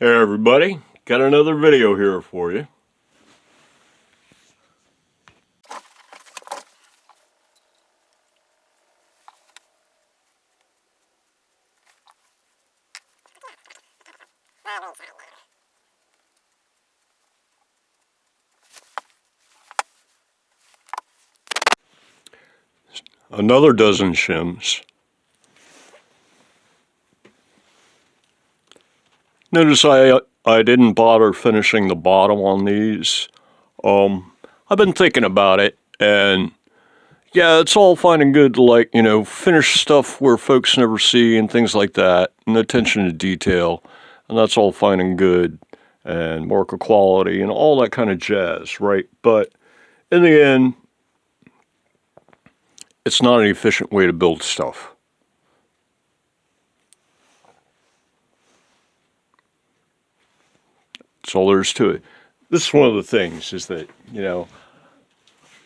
Hey everybody, got another video here for you. Another dozen shims. Notice I didn't bother finishing the bottom on these. I've been thinking about it, and yeah, it's all fine and good to finish stuff where folks never see and things like that, and attention to detail, and that's all fine and good, and marker quality and all that kind of jazz, right? But in the end, it's not an efficient way to build stuff. That's all there is to it. This is one of the things is that,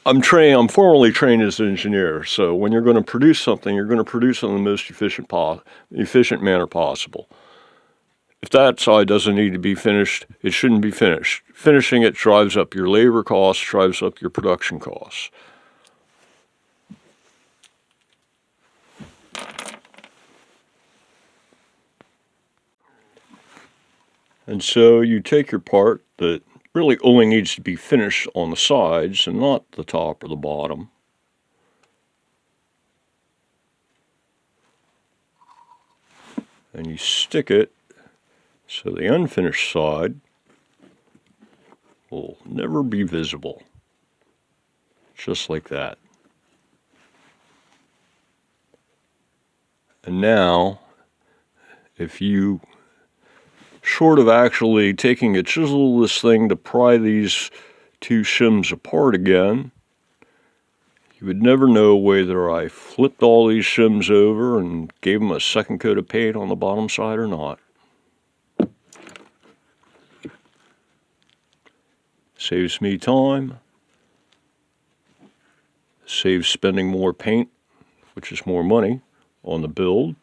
I'm formally trained as an engineer. So when you're going to produce something, you're going to produce it in the most efficient manner possible. If that side doesn't need to be finished, it shouldn't be finished. Finishing it drives up your labor costs, drives up your production costs. And so you take your part that really only needs to be finished on the sides and not the top or the bottom. And you stick it so the unfinished side will never be visible. Just like that. And now, if you, short of actually taking a chisel-less thing to pry these two shims apart again, you would never know whether I flipped all these shims over and gave them a second coat of paint on the bottom side or not. Saves me time, saves spending more paint, which is more money, on the build.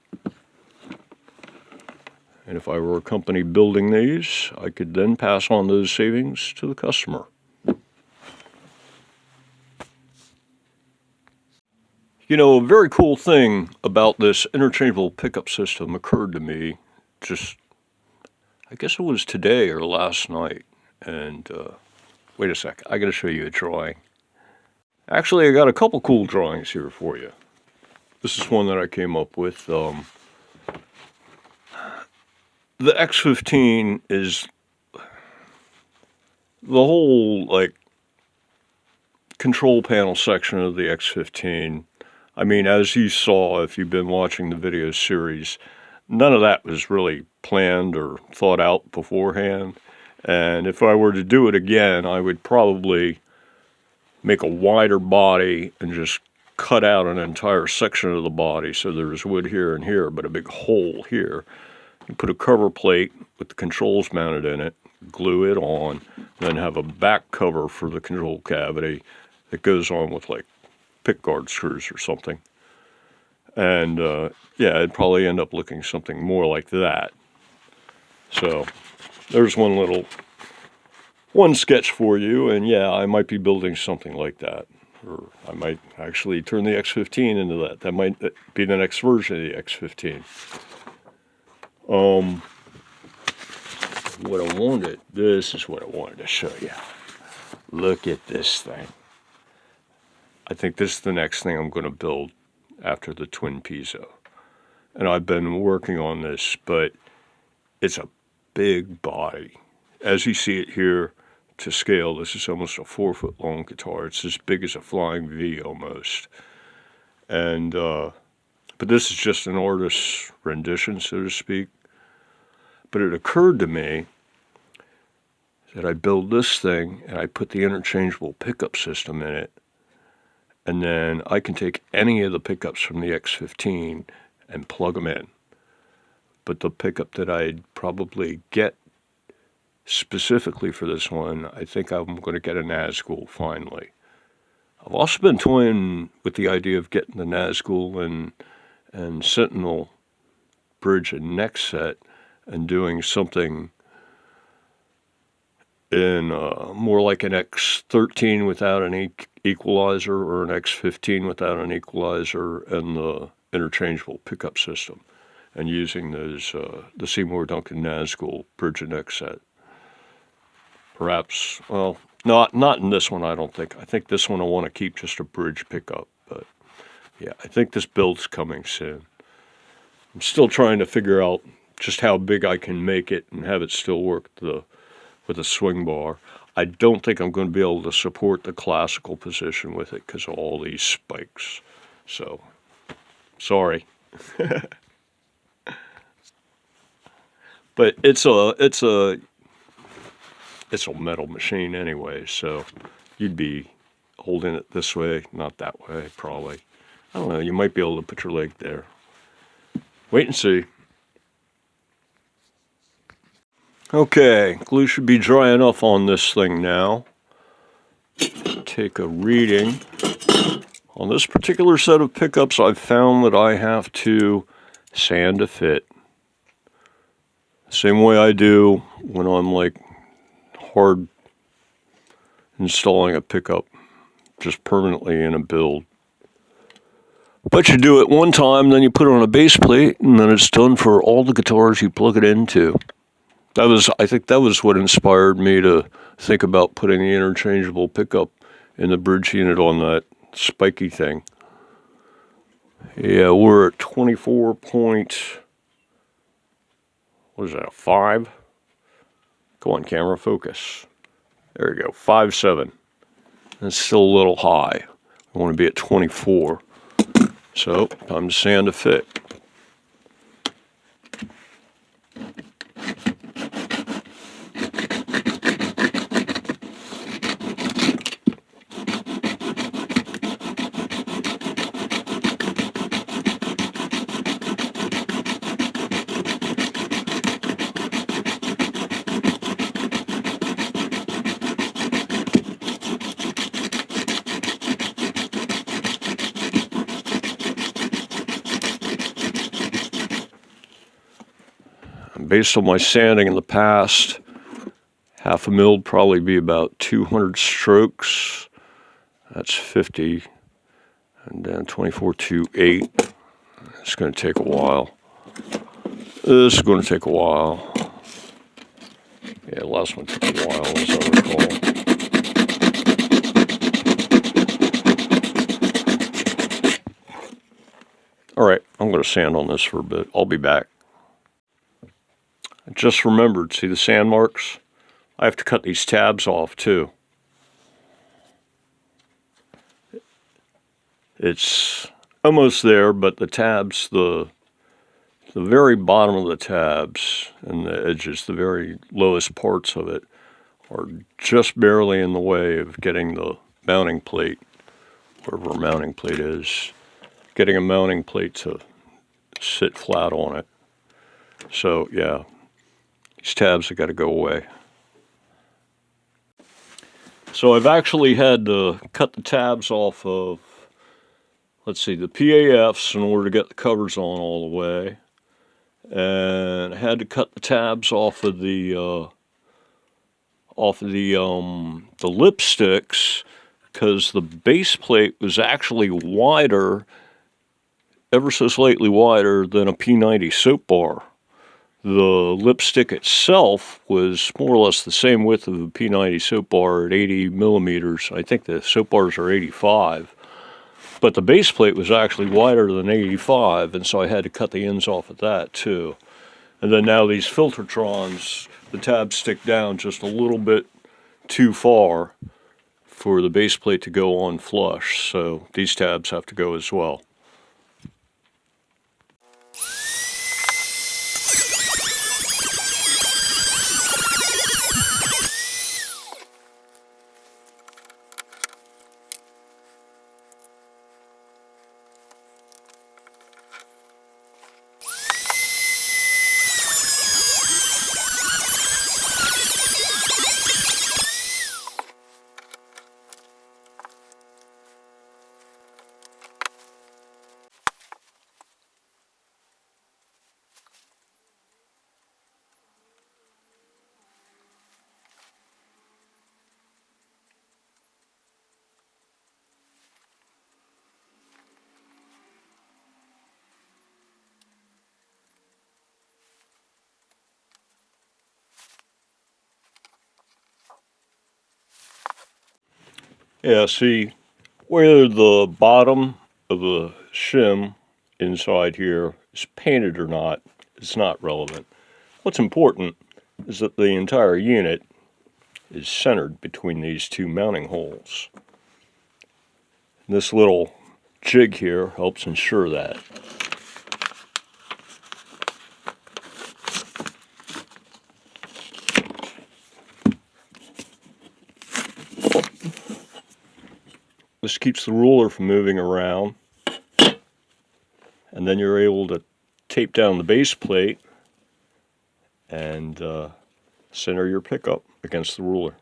And if I were a company building these, I could then pass on those savings to the customer. A very cool thing about this interchangeable pickup system occurred to me I guess it was today or last night. And wait a sec, I got to show you a drawing. Actually, I got a couple cool drawings here for you. This is one that I came up with. The X-15 is the whole, control panel section of the X-15. I mean, as you saw, if you've been watching the video series, none of that was really planned or thought out beforehand. And if I were to do it again, I would probably make a wider body and just cut out an entire section of the body so there's wood here and here, but a big hole here. You put a cover plate with the controls mounted in it, glue it on, then have a back cover for the control cavity that goes on with pick guard screws or something. And it'd probably end up looking something more like that. So there's one sketch for you, and yeah, I might be building something like that. Or I might actually turn the X-15 into that. That might be the next version of the X-15. This is what I wanted to show you. Look at this thing. I think this is the next thing I'm going to build after the twin piezo. And I've been working on this, but it's a big body. As you see it here, to scale, this is almost a 4-foot long guitar. It's as big as a flying V almost. And, but this is just an artist's rendition, so to speak. But it occurred to me that I build this thing and I put the interchangeable pickup system in it. And then I can take any of the pickups from the X-15 and plug them in. But the pickup that I'd probably get specifically for this one, I think I'm going to get a Nazgul finally. I've also been toying with the idea of getting the Nazgul and Sentinel bridge and neck set and doing something in more like an X-13 without an equalizer, or an X-15 without an equalizer, and the interchangeable pickup system, and using those the Seymour Duncan Nazgul bridge and neck set. Perhaps, well, not in this one, I don't think. I think this one I want to keep just a bridge pickup, but yeah, I think this build's coming soon. I'm still trying to figure out just how big I can make it and have it still work with a swing bar. I don't think I'm going to be able to support the classical position with it because of all these spikes. So, sorry. But it's a metal machine anyway, so you'd be holding it this way, not that way, probably. I don't know, you might be able to put your leg there. Wait and see. Okay, glue should be dry enough on this thing now. Take a reading. On this particular set of pickups, I've found that I have to sand to fit. Same way I do when I'm like hard installing a pickup, just permanently in a build. But you do it one time, then you put it on a base plate, and then it's done for all the guitars you plug it into. I think that was what inspired me to think about putting the interchangeable pickup in the bridge unit on that spiky thing. Yeah, we're at 24 point, what is that, 5? Go on, camera, focus. There you go, 5.7. That's still a little high. I want to be at 24. So, time to sand to fit. Based on my sanding in the past, half a mil would probably be about 200 strokes. That's 50. And then 24-8. It's going to take a while. This is going to take a while. Yeah, the last one took a while, as I recall. All right, I'm going to sand on this for a bit. I'll be back. I just remembered, see the sand marks? I have to cut these tabs off too. It's almost there, but the tabs, the very bottom of the tabs and the edges, the very lowest parts of it, are just barely in the way of getting the mounting plate, wherever a mounting plate is, getting a mounting plate to sit flat on it. So yeah, these tabs have got to go away. So I've actually had to cut the tabs off of, let's see, the PAFs in order to get the covers on all the way. And I had to cut the tabs off of the lipsticks because the base plate was actually wider, ever so slightly wider than a P90 soap bar. The lipstick itself was more or less the same width of a P90 soap bar at 80 millimeters. I think the soap bars are 85. But the base plate was actually wider than 85, and so I had to cut the ends off of that too. And then now these Filtertrons, the tabs stick down just a little bit too far for the base plate to go on flush, so these tabs have to go as well. Yeah, see, whether the bottom of the shim inside here is painted or not, it's not relevant. What's important is that the entire unit is centered between these two mounting holes. This little jig here helps ensure that. This keeps the ruler from moving around, and then you're able to tape down the base plate and center your pickup against the ruler.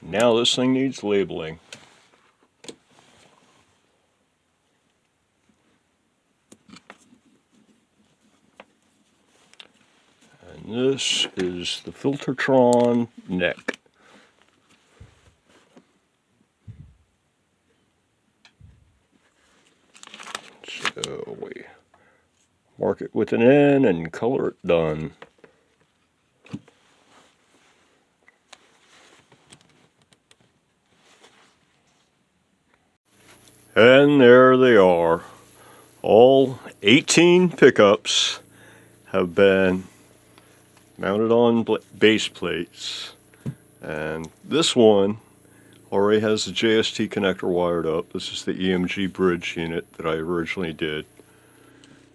Now this thing needs labeling. And this is the Filtertron neck. So we mark it with an N and color it done. And there they are. All 18 pickups have been mounted on base plates. And this one already has the JST connector wired up. This is the EMG bridge unit that I originally did.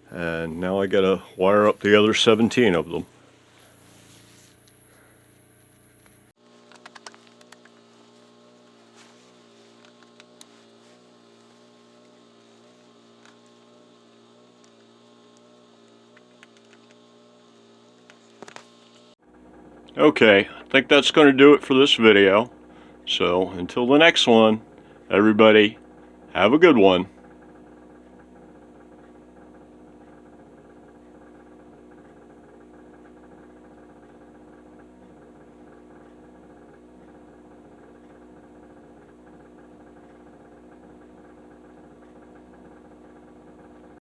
And now I gotta wire up the other 17 of them. Okay, I think that's going to do it for this video. So until the next one, everybody, have a good one.